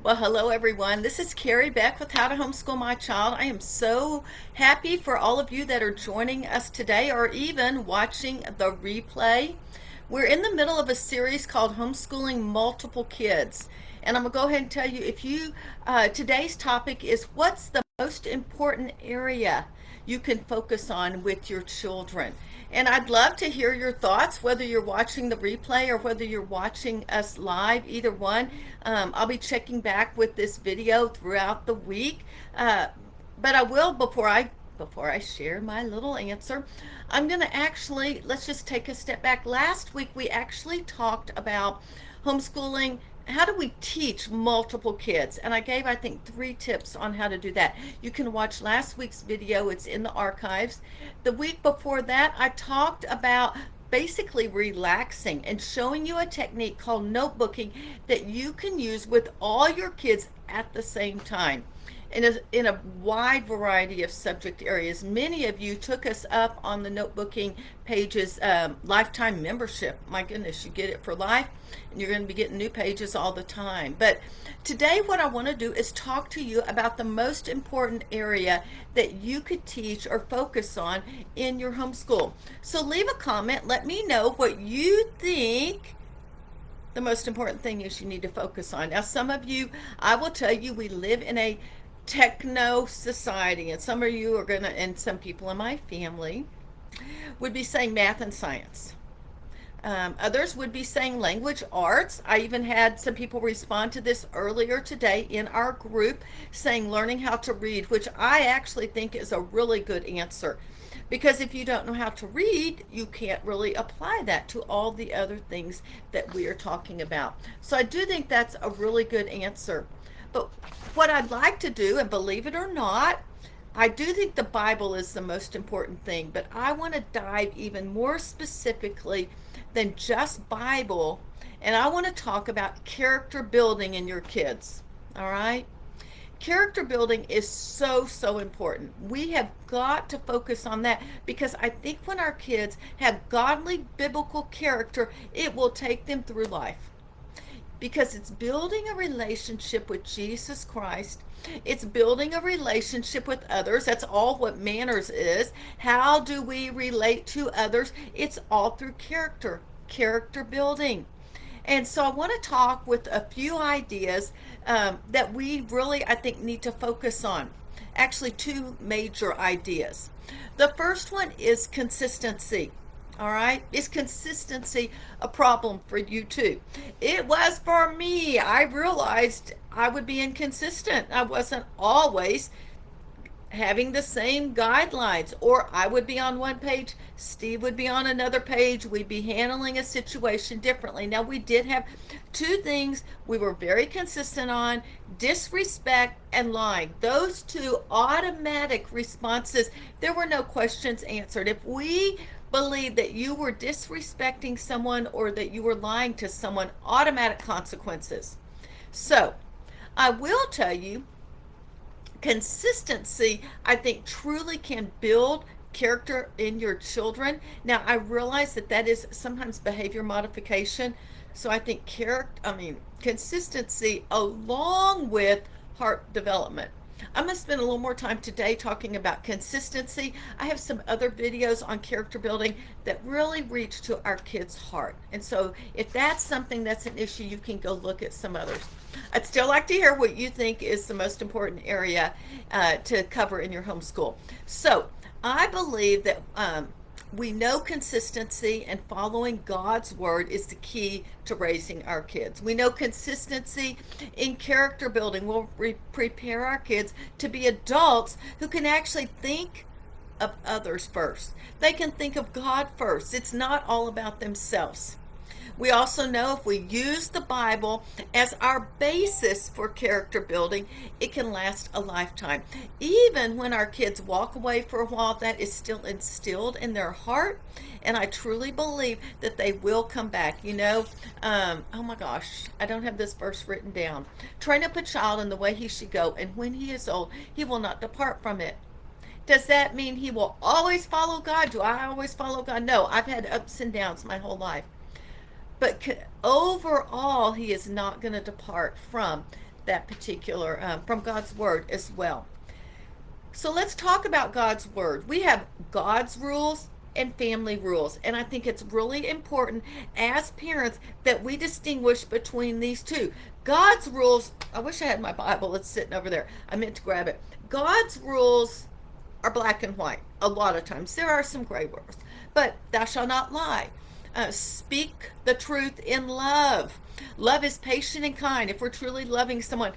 Well, hello everyone. This is Carrie back with How to Homeschool My Child. I am so happy for all of you that are joining us today or even watching the replay. We're in the middle of a series called Homeschooling Multiple Kids. And I'm going to go ahead and tell you today's topic is what's the most important area you can focus on with your children. And I'd love to hear your thoughts, whether you're watching the replay or whether you're watching us live, either one. I'll be checking back with this video throughout the week. But I will, before I share my little answer, I'm going to let's just take a step back. Last week, we actually talked about homeschooling. How do we teach multiple kids? And I gave, I think, 3 tips on how to do that. You can watch last week's video, it's in the archives. The week before that, I talked about basically relaxing and showing you a technique called notebooking that you can use with all your kids at the same time in a wide variety of subject areas. Many of you took us up on the notebooking pages lifetime membership. My goodness, you get it for life, and you're going to be getting new pages all the time. But today, what I want to do is talk to you about the most important area that you could teach or focus on in your homeschool. So leave a comment. Let me know what you think the most important thing is you need to focus on. Now, some of you, I will tell you, we live in a techno society, and some of you are gonna, and some people in my family would be saying math and science. Others would be saying language arts. I even had some people respond to this earlier today in our group saying learning how to read, which I actually think is a really good answer. Because if you don't know how to read, you can't really apply that to all the other things that we are talking about. So I do think that's a really good answer. But what I'd like to do, and believe it or not, I do think the Bible is the most important thing, but I want to dive even more specifically than just Bible, and I want to talk about character building in your kids. All right? Character building is so important. We have got to focus on that because I think when our kids have godly biblical character, it will take them through life because it's building a relationship with Jesus Christ. It's building a relationship with others. That's all what manners is. How do we relate to others? It's all through character building. And so I want to talk with a few ideas that we really, I think, need to focus on. Actually, 2 major ideas. The first one is consistency. All right. Is consistency a problem for you too? It was for me. I realized I would be inconsistent. I wasn't always having the same guidelines, or I would be on one page, Steve would be on another page. We'd be handling a situation differently. Now, we did have 2 things we were very consistent on: disrespect and lying. Those 2 automatic responses, there were no questions answered. If we believe that you were disrespecting someone or that you were lying to someone, automatic consequences. So I will tell you, consistency, I think, truly can build character in your children. Now, I realize that that is sometimes behavior modification. So I think consistency along with heart development. I'm going to spend a little more time today talking about consistency. I have some other videos on character building that really reach to our kids' heart. And so if that's something that's an issue, you can go look at some others. I'd still like to hear what you think is the most important area to cover in your homeschool. So I believe that we know consistency and following God's word is the key to raising our kids. We know consistency in character building will prepare our kids to be adults who can actually think of others first. They can think of God first. It's not all about themselves. We also know if we use the Bible as our basis for character building, it can last a lifetime. Even when our kids walk away for a while, that is still instilled in their heart. And I truly believe that they will come back. Oh my gosh, I don't have this verse written down. Train up a child in the way he should go, and when he is old, he will not depart from it. Does that mean he will always follow God? Do I always follow God? No, I've had ups and downs my whole life. But overall, he is not going to depart from that particular, from God's Word as well. So let's talk about God's Word. We have God's rules and family rules. And I think it's really important as parents that we distinguish between these two. God's rules, I wish I had my Bible, it's sitting over there. I meant to grab it. God's rules are black and white a lot of times. There are some gray words, but thou shalt not lie. Speak the truth in love. Love is patient and kind. If we're truly loving someone,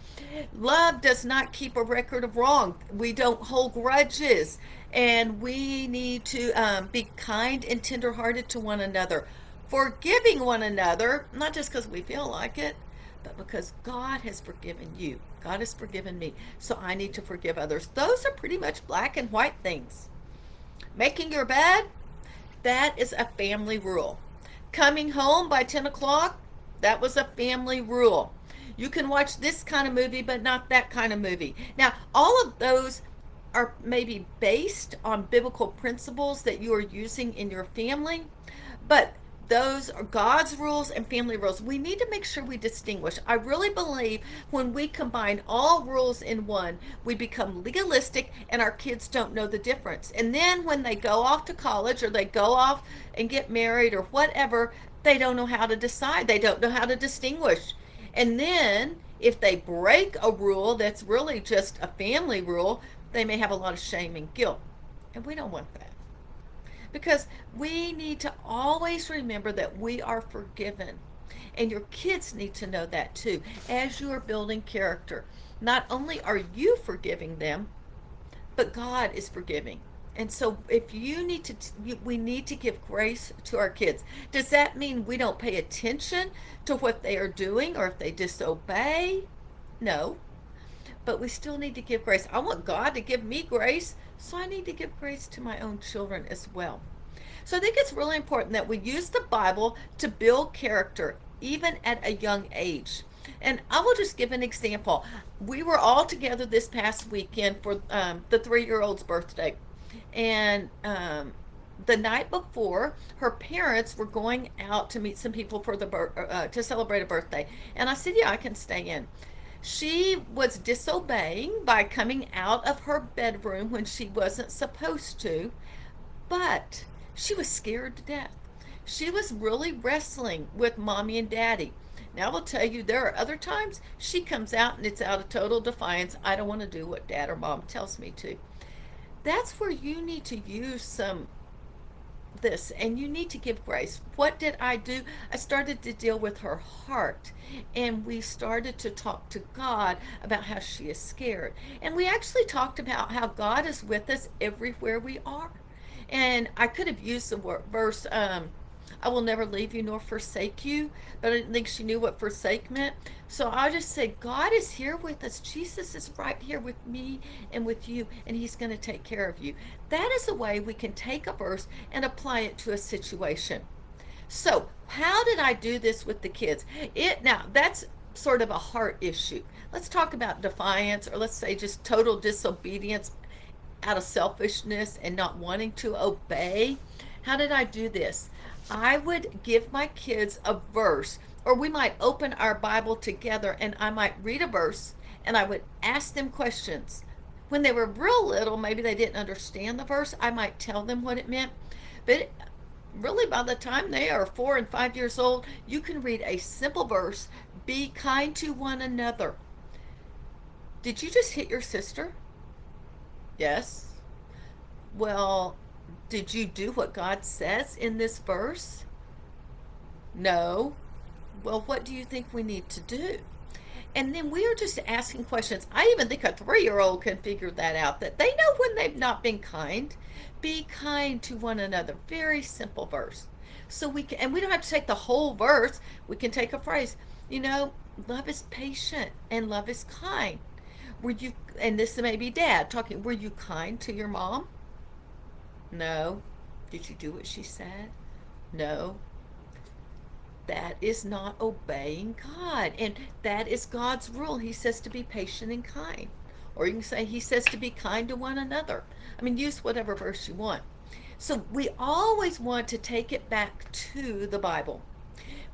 love does not keep a record of wrong. We don't hold grudges, and we need to be kind and tenderhearted to one another, forgiving one another, not just because we feel like it, but because God has forgiven you. God has forgiven me, so I need to forgive others. Those are pretty much black and white things. Making your bed, that is a family rule. Coming home by 10 o'clock, that was a family rule. You can watch this kind of movie, but not that kind of movie. Now, all of those are maybe based on biblical principles that you are using in your family, but those are God's rules and family rules. We need to make sure we distinguish. I really believe when we combine all rules in one, we become legalistic and our kids don't know the difference. And then when they go off to college or they go off and get married or whatever, they don't know how to decide. They don't know how to distinguish. And then if they break a rule that's really just a family rule, they may have a lot of shame and guilt. And we don't want that. Because we need to always remember that we are forgiven. And your kids need to know that too as you are building character. Not only are you forgiving them, but God is forgiving. And so if you need to, we need to give grace to our kids. Does that mean we don't pay attention to what they are doing or if they disobey? No. But we still need to give grace. I want God to give me grace, so I need to give grace to my own children as well. So I think it's really important that we use the Bible to build character, even at a young age. And I will just give an example. We were all together this past weekend for the 3-year-old's birthday. And the night before, her parents were going out to meet some people for to celebrate a birthday. And I said, yeah, I can stay in. She was disobeying by coming out of her bedroom when she wasn't supposed to, but she was scared to death. She was really wrestling with mommy and daddy. Now, I will tell you, there are other times she comes out and it's out of total defiance. I don't want to do what dad or mom tells me to. That's where you need to use some this and you need to give grace. What did I do? I started to deal with her heart, and we started to talk to God about how she is scared, and we actually talked about how God is with us everywhere we are. And I could have used the verse, I will never leave you nor forsake you, but I didn't think she knew what forsake meant. So I just said, God is here with us. Jesus is right here with me and with you, and he's going to take care of you. That is a way we can take a verse and apply it to a situation. So how did I do this with the kids? Now, that's sort of a heart issue. Let's talk about defiance, or let's say just total disobedience out of selfishness and not wanting to obey. How did I do this? I would give my kids a verse, or we might open our Bible together and I might read a verse and I would ask them questions. When they were real little, maybe they didn't understand the verse, I might tell them what it meant. But really, by the time they are 4 and 5 years old, you can read a simple verse, be kind to one another. Did you just hit your sister? Yes. Well, did you do what God says in this verse? No. Well, what do you think we need to do? And then we are just asking questions. I even think a 3-year-old can figure that out, that they know when they've not been kind. Be kind to one another. Very simple verse. So we can, and we don't have to take the whole verse. We can take a phrase. Love is patient and love is kind. Were you, and this may be dad talking, were you kind to your mom? No. Did you do what she said? No. That is not obeying God. And that is God's rule. He says to be patient and kind. Or you can say he says to be kind to one another. I mean, use whatever verse you want. So we always want to take it back to the Bible.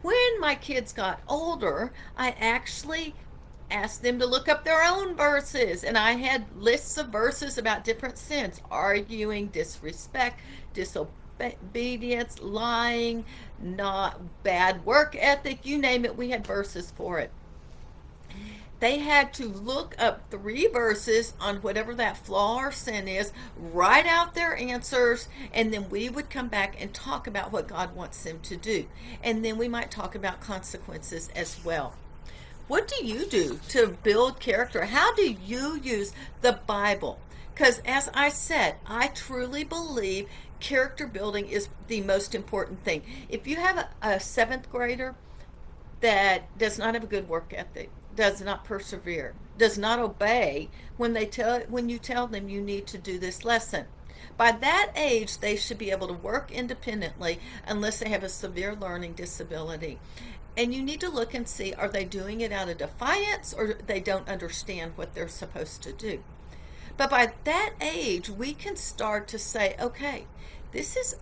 When my kids got older, I actually Ask them to look up their own verses. And I had lists of verses about different sins: arguing, disrespect, disobedience, lying, not bad work ethic, you name it, we had verses for it. They had to look up 3 verses on whatever that flaw or sin is, write out their answers, and then we would come back and talk about what God wants them to do. And then we might talk about consequences as well. What do you do to build character? How do you use the Bible? Because as I said, I truly believe character building is the most important thing. If you have a 7th grader that does not have a good work ethic, does not persevere, does not obey when you tell them you need to do this lesson, by that age they should be able to work independently unless they have a severe learning disability. And you need to look and see, are they doing it out of defiance, or they don't understand what they're supposed to do? But by that age, we can start to say, okay, this is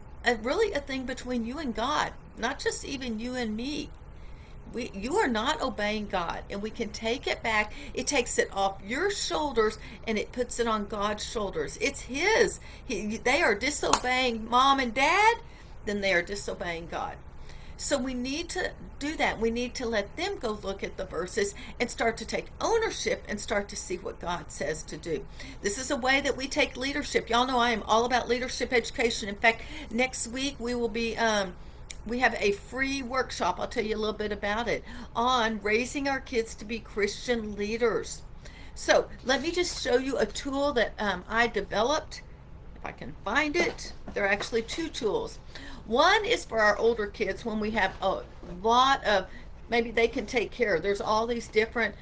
really a thing between you and God, not just even you and me. You are not obeying God, and we can take it back. It takes it off your shoulders and it puts it on God's shoulders. It's His. They are disobeying mom and dad, then they are disobeying God. So we need to do that. We need to let them go look at the verses and start to take ownership and start to see what God says to do. This is a way that we take leadership. Y'all know I am all about leadership education. In fact, next week we will be we have a free workshop, I'll tell you a little bit about it, on raising our kids to be Christian leaders. So let me just show you a tool that I developed. If I can find it, there are actually 2 tools. One is for our older kids when we have a lot of, maybe they can take care of. There's all these different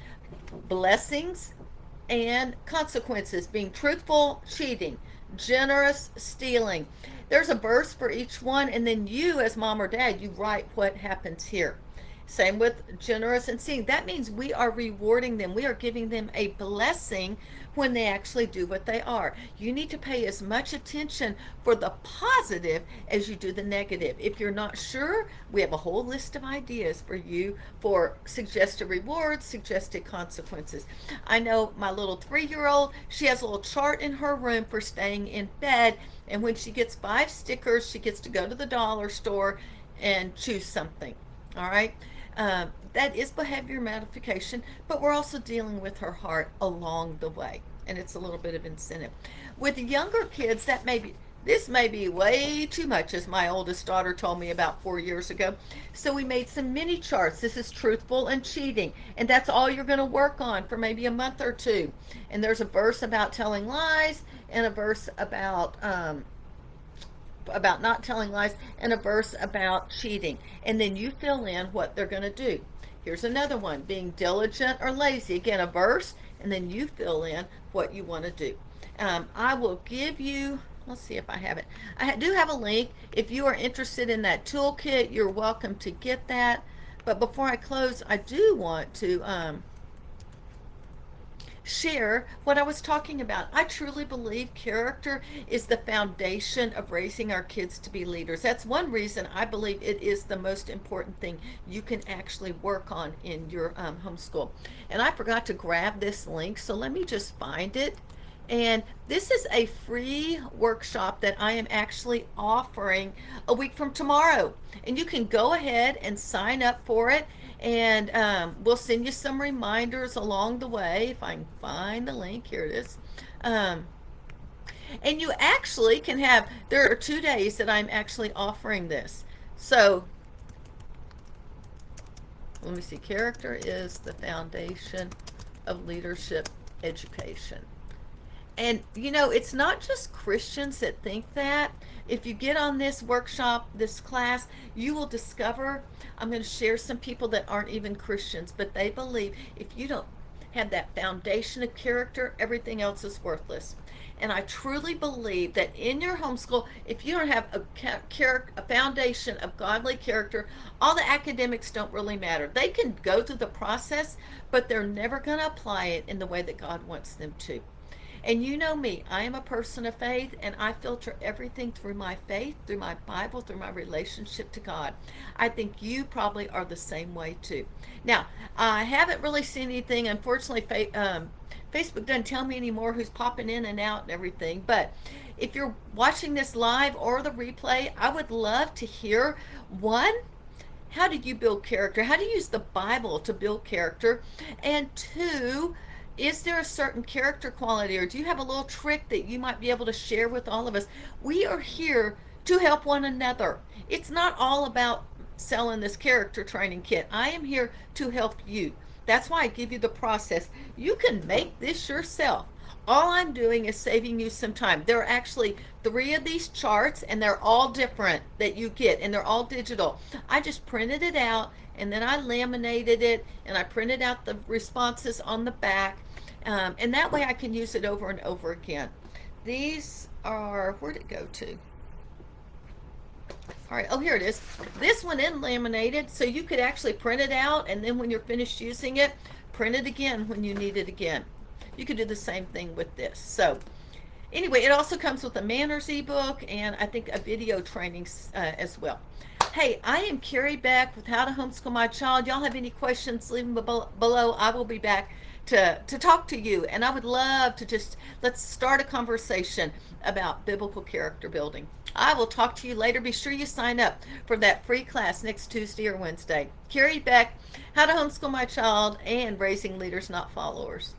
blessings and consequences: being truthful, cheating, generous, stealing. There's a verse for each one, and then you as mom or dad, you write what happens here. Same with generous and stealing. That means we are rewarding them. We are giving them a blessing when they actually do what they are. You need to pay as much attention for the positive as you do the negative. If you're not sure, we have a whole list of ideas for you for suggested rewards, suggested consequences. I know my little 3-year-old, she has a little chart in her room for staying in bed, and when she gets 5 stickers, she gets to go to the dollar store and choose something. All right. That is behavior modification, but we're also dealing with her heart along the way, and it's a little bit of incentive. With younger kids, this may be way too much, as my oldest daughter told me about 4 years ago. So we made some mini charts. This is truthful and cheating, and that's all you're going to work on for maybe a month or 2. And there's a verse about telling lies, and a verse about not telling lies, and a verse about cheating. And then you fill in what they're going to do. Here's another one: being diligent or lazy. Again, a verse, and then you fill in what you want to do. I will give you, let's see if I have it. I do have a link. If you are interested in that toolkit, you're welcome to get that. But before I close, I do want to share what I was talking about. I truly believe character is the foundation of raising our kids to be leaders. That's one reason I believe it is the most important thing you can actually work on in your homeschool. And I forgot to grab this link, so let me just find it. And this is a free workshop that I am actually offering a week from tomorrow. And you can go ahead and sign up for it. And we'll send you some reminders along the way. If I can find the link, here it is. And you actually can have, there are 2 days that I'm actually offering this. So let me see. Character is the foundation of leadership education. And you know, it's not just Christians that think that. If you get on this workshop, this class, you will discover, I'm going to share some people that aren't even Christians, but they believe if you don't have that foundation of character, everything else is worthless. And I truly believe that in your homeschool, if you don't have a foundation of godly character, all the academics don't really matter. They can go through the process, but they're never going to apply it in the way that God wants them to. And you know me, I am a person of faith, and I filter everything through my faith, through my Bible, through my relationship to God. I think you probably are the same way too. Now, I haven't really seen anything. Unfortunately, Facebook doesn't tell me anymore who's popping in and out and everything. But if you're watching this live or the replay, I would love to hear one, how do you build character? How do you use the Bible to build character? And two, is there a certain character quality, or do you have a little trick that you might be able to share with all of us? We are here to help one another. It's not all about selling this character training kit. I am here to help you. That's why I give you the process. You can make this yourself. All I'm doing is saving you some time. There are actually 3 of these charts, and they're all different that you get, and they're all digital. I just printed it out, and then I laminated it, and I printed out the responses on the back, and that way I can use it over and over again. These are, where'd it go to? All right, oh, here it is. This one in laminated, so you could actually print it out, and then when you're finished using it, print it again when you need it again. You could do the same thing with this. So anyway, it also comes with a manners ebook, and I think a video training as well. Hey, I am Carrie back with How to Homeschool My Child. Y'all have any questions, leave them below. I will be back to talk to you, and I would love to just, let's start a conversation about biblical character building. I will talk to you later. Be sure you sign up for that free class next Tuesday or Wednesday. Carrie back, How to Homeschool My Child, and Raising Leaders Not Followers.